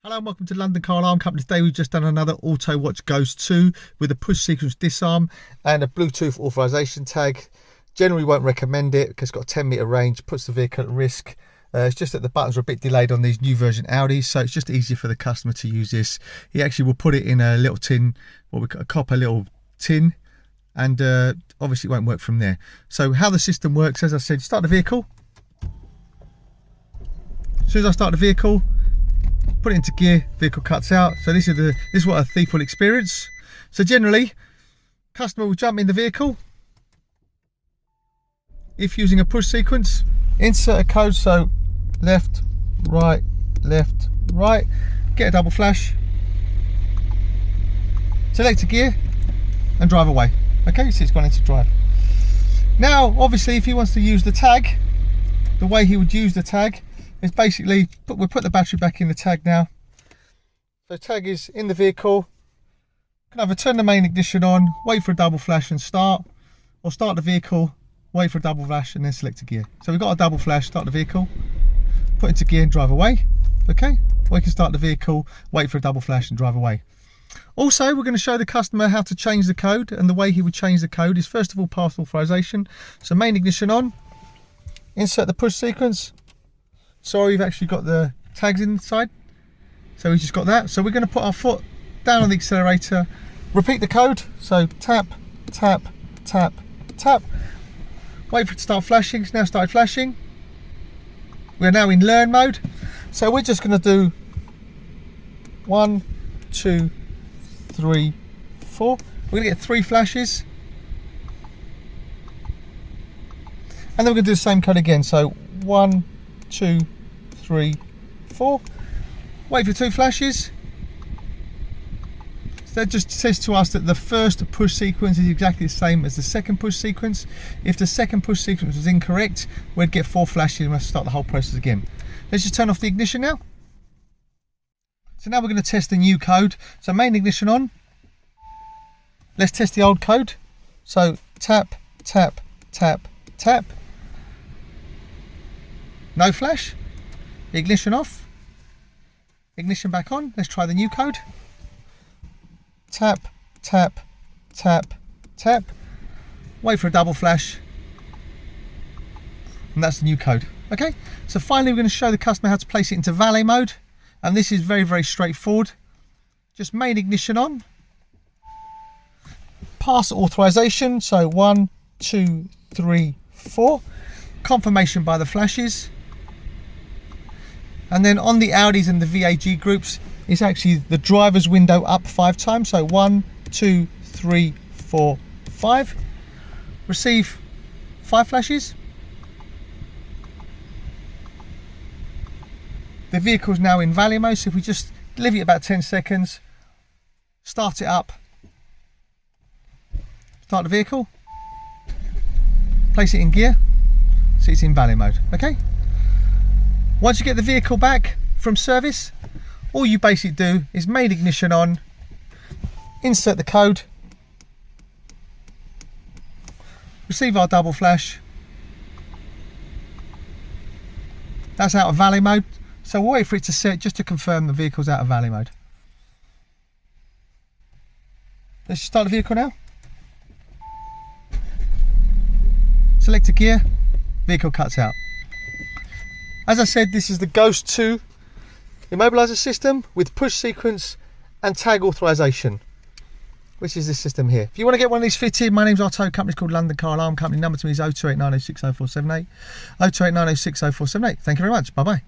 Hello and welcome to London Car Alarm Company. Today we've just done another Autowatch Ghost 2 with a push sequence disarm and a Bluetooth authorization tag. Generally won't recommend it because it's got a 10-meter range, puts the vehicle at risk. It's just that the buttons are a bit delayed on these new version Audis, so it's just easier for the customer to use this. He actually will put it in a little tin, what we call a copper little tin, and obviously it won't work from there. So how the system works, as I said, start the vehicle. As soon as I start the vehicle, put it into gear, vehicle cuts out. So this is what a thief will experience. So generally, customer will jump in the vehicle. If using a push sequence, insert a code, so left, right, get a double flash, select a gear and drive away. Okay, so it's gone into drive. Now, obviously, if he wants to use the tag, the way he would use the tag is basically, we'll put the battery back in the tag now. So tag is in the vehicle. You can either turn the main ignition on, wait for a double flash and start, or start the vehicle, wait for a double flash and then select a gear. So we've got a double flash, start the vehicle, put it into gear and drive away. Okay, or you can start the vehicle, wait for a double flash and drive away. Also, we're going to show the customer how to change the code, and the way he would change the code is first of all pass authorization. So main ignition on, insert the push sequence. Sorry, you've actually got the tags inside, so we just got that. So we're going to put our foot down on the accelerator, repeat the code, so tap, tap, tap, tap, wait for it to start flashing. It's now started flashing. We're now in learn mode, so we're just going to do 1, 2, 3, 4. We're going to get 3 flashes, and then we're going to do the same code again, so 1, 2, 3, 4. Wait for 2 flashes. So that just says to us that the first push sequence is exactly the same as the second push sequence. If the second push sequence was incorrect, we'd get 4 flashes and we'll start the whole process again. Let's just turn off the ignition now. So now we're going to test the new code. So main ignition on. Let's test the old code. So tap, tap, tap, tap. No flash. Ignition off. Ignition back on. Let's try the new code. Tap, tap, tap, tap. Wait for a double flash. And that's the new code. Okay, so finally we're going to show the customer how to place it into valet mode. And this is very, very straightforward. Just main ignition on. Pass authorization. So 1, 2, 3, 4. Confirmation by the flashes. And then on the Audis and the VAG groups, it's actually the driver's window up 5 times. So 1, 2, 3, 4, 5. Receive 5 flashes. The vehicle's now in valet mode, so if we just leave it about 10 seconds, start it up, start the vehicle, place it in gear, so it's in valet mode. Okay. Once you get the vehicle back from service, all you basically do is main ignition on, insert the code, receive our double flash. That's out of valet mode, so we'll wait for it to set just to confirm the vehicle's out of valet mode. Let's just start the vehicle now. Select a gear, vehicle cuts out. As I said, this is the Ghost 2 Immobiliser system with push sequence and tag authorization, which is this system here. If you want to get one of these fitted, my name's Auto, company's called London Car Alarm Company. Number to me is 0289060478, 0289060478. Thank you very much. Bye bye.